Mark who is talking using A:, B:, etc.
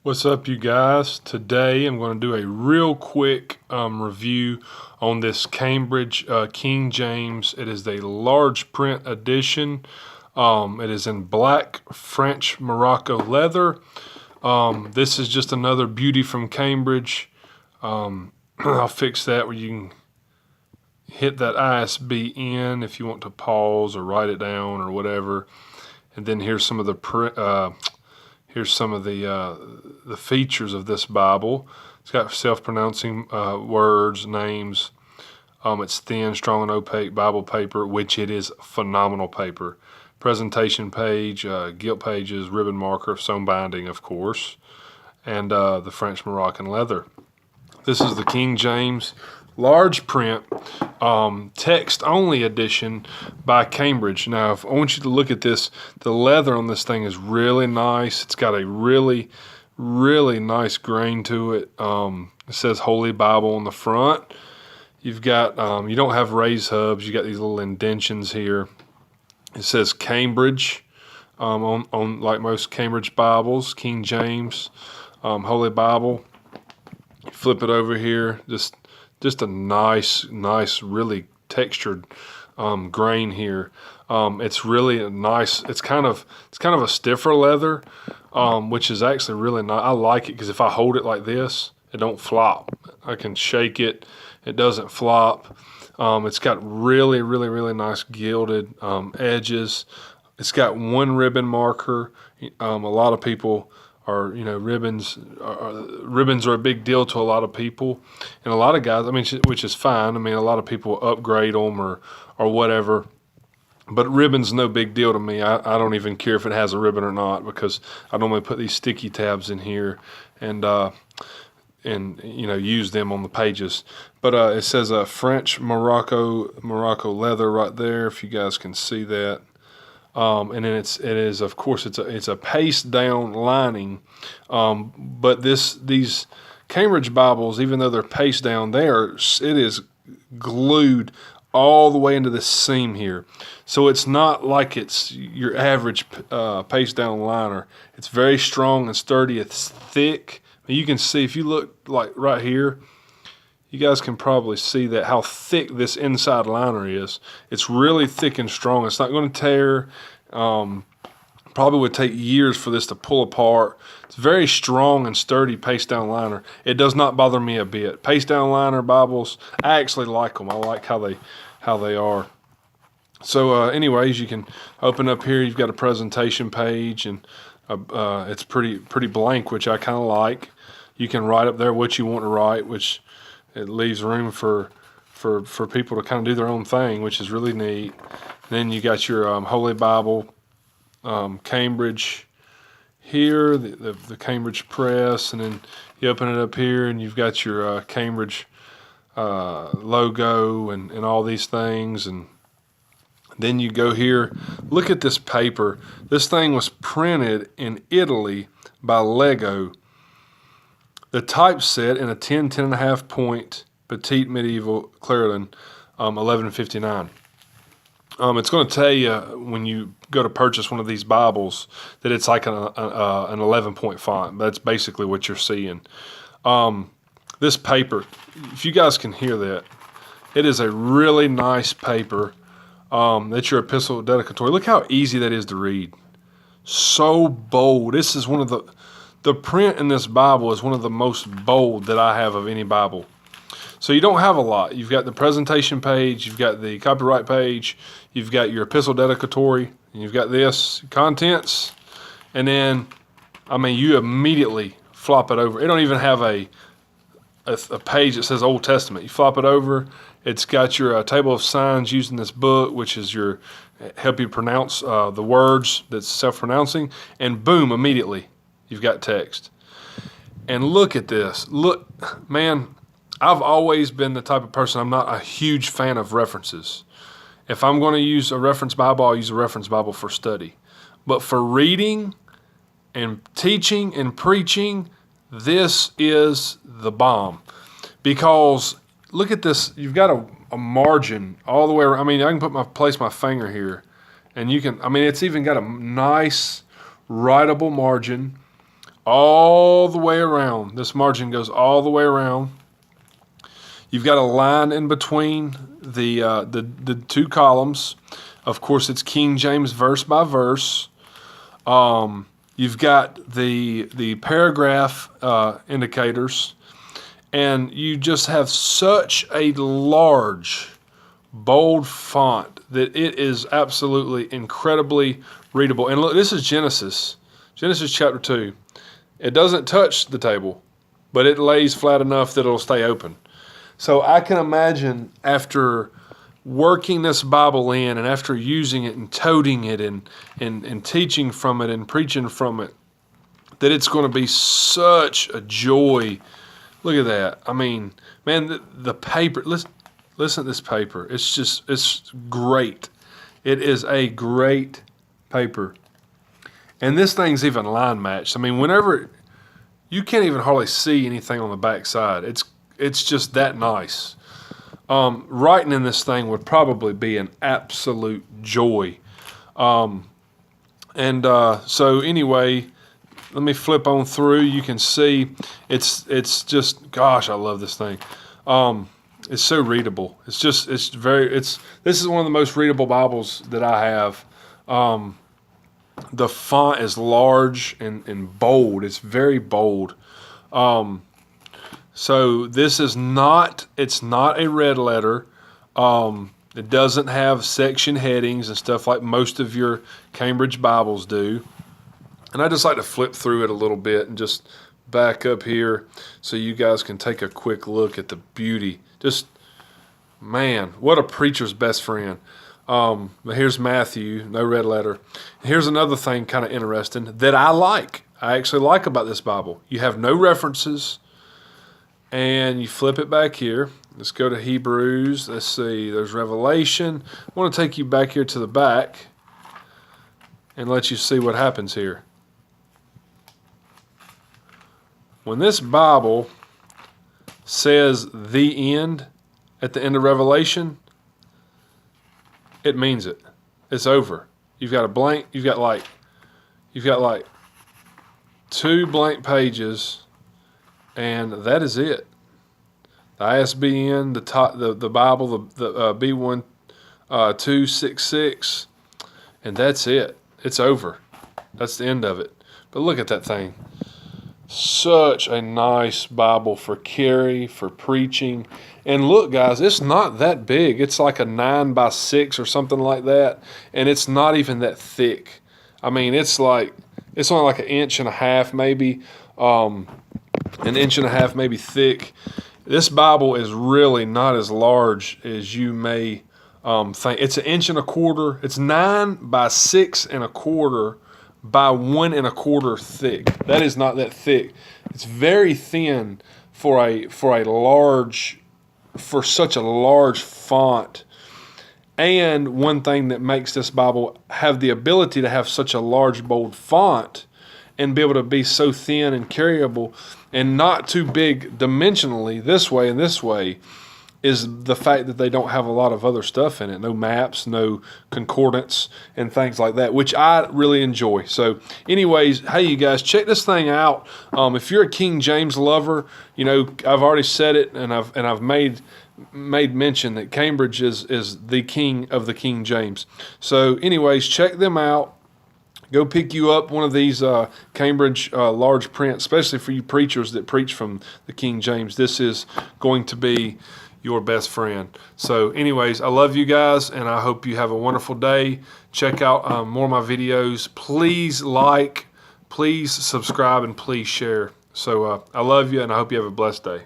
A: What's up, you guys? Today I'm going to do a real quick review on this Cambridge King James. It is a large print edition. It is in black French Morocco leather. This is just another beauty from Cambridge. I'll fix that where you can hit that ISB in if you want to pause or write it down or whatever. And then here's some of the the features of this Bible. It's got self-pronouncing words, names. It's thin, strong, and opaque Bible paper, which it is phenomenal paper. Presentation page, gilt pages, ribbon marker, sewn binding, of course, and the French Moroccan leather. This is the King James large print text-only edition by Cambridge. Now, if I want you to look at this, the leather on this thing is really nice. It's got a really nice grain to it. It says Holy Bible on the front. You've got, you don't have raised hubs. You got these little indentions here. It says Cambridge on like most Cambridge Bibles, King James, Holy Bible. You flip it over here, just a nice, really textured grain here. It's really nice. It's kind of a stiffer leather, which is actually really nice. I like it because if I hold it like this, it don't flop. I can shake it. It doesn't flop. It's got really nice gilded edges. It's got one ribbon marker. A lot of people are, ribbons are a big deal to a lot of people, and a lot of guys, which is fine. A lot of people upgrade them or whatever, but ribbon's no big deal to me. I don't even care if it has a ribbon or not, because I normally put these sticky tabs in here and use them on the pages. But it says French Morocco leather right there, if you guys can see that. And then it is of course it's a paste down lining, but these Cambridge Bibles, even though they're paste down, it is glued all the way into the seam here. So it's not like it's your average paste down liner. It's very strong and sturdy. It's thick. You can see, if you look like right here, you guys can probably see that how thick this inside liner is. It's really thick and strong. It's not going to tear. Probably would take years for this to pull apart. It's very strong and sturdy paste down liner. It does not bother me a bit. Paste down liner Bibles, I actually like them. I like how they are. So anyways, you can open up here. You've got a presentation page, and it's pretty blank, which I kind of like. You can write up there what you want to write, which it leaves room for people to kind of do their own thing, which is really neat. Then you got your Holy Bible, Cambridge here, the Cambridge Press, and then you open it up here and you've got your Cambridge logo and all these things. And then you go here. Look at this paper. This thing was printed in Italy by Lego. The typeset in a 10.5 point petite medieval Clarendon, 1159. It's going to tell you when you go to purchase one of these Bibles that it's like an 11-point font. That's basically what you're seeing. This paper, if you guys can hear that, it is a really nice paper. That's your epistle dedicatory. Look how easy that is to read. So bold. This is one of the print in this Bible is one of the most bold that I have of any Bible. So you don't have a lot. You've got the presentation page, you've got the copyright page, you've got your epistle dedicatory, and you've got this contents, and then, you immediately flop it over. It don't even have a page that says Old Testament. You flop it over. It's got your table of signs used in this book, which is your help you pronounce the words that's self-pronouncing, and boom, immediately you've got text. And look at this. Look, man. I've always been the type of person, I'm not a huge fan of references. If I'm going to use a reference Bible, I'll use a reference Bible for study. But for reading and teaching and preaching, this is the bomb. Because look at this, you've got a margin all the way around. I can place my finger here, and you can, it's even got a nice writable margin all the way around. This margin goes all the way around. You've got a line in between the two columns. Of course, it's King James verse by verse. You've got the paragraph indicators, and you just have such a large, bold font that it is absolutely incredibly readable. And look, this is Genesis chapter 2. It doesn't touch the table, but it lays flat enough that it'll stay open. So I can imagine after working this Bible in and after using it and toting it and teaching from it and preaching from it, that it's going to be such a joy. Look at that. I mean, man, the paper, listen to this paper. It's great. It is a great paper. And this thing's even line matched. I mean, whenever, you can't even hardly see anything on the back side. It's just that nice. Writing in this thing would probably be an absolute joy. So anyway, let me flip on through. You can see it's just, gosh, I love this thing. It's so readable. This is one of the most readable Bibles that I have. The font is large and bold. It's very bold. So this is not a red letter. It doesn't have section headings and stuff like most of your Cambridge Bibles do. And I just like to flip through it a little bit and just back up here so you guys can take a quick look at the beauty. Just, man, what a preacher's best friend. But here's Matthew, no red letter. Here's another thing kind of interesting that I actually like about this Bible. You have no references. And you flip it back here. Let's go to Hebrews. Let's see. There's Revelation. I want to take you back here to the back and let you see what happens here. When this Bible says the end at the end of Revelation, it means it. It's over. You've got a blank. You've got like 2 blank pages. And that is it. The ISBN, the Bible, the B1266, and that's it. It's over. That's the end of it. But look at that thing. Such a nice Bible for carry, for preaching. And look, guys, it's not that big. It's like a 9x6 or something like that, and it's not even that thick. I mean, it's only like 1.5 inches maybe. An 1.5 inches maybe thick. This Bible is really not as large as you may think. It's 1.25 inches. It's 9 by 6.25 by 1.25 thick. That is not that thick. It's very thin for such a large font. And one thing that makes this Bible have the ability to have such a large, bold font and be able to be so thin and carryable and not too big dimensionally this way and this way is the fact that they don't have a lot of other stuff in it. No maps, no concordance, and things like that, which I really enjoy. So anyways, hey, you guys, check this thing out. If you're a King James lover, you know, I've already said it, and I've made mention that Cambridge is the king of the King James. So anyways, check them out. Go pick you up one of these Cambridge large print, especially for you preachers that preach from the King James. This is going to be your best friend. So anyways, I love you guys, and I hope you have a wonderful day. Check out more of my videos. Please like, please subscribe, and please share. So I love you, and I hope you have a blessed day.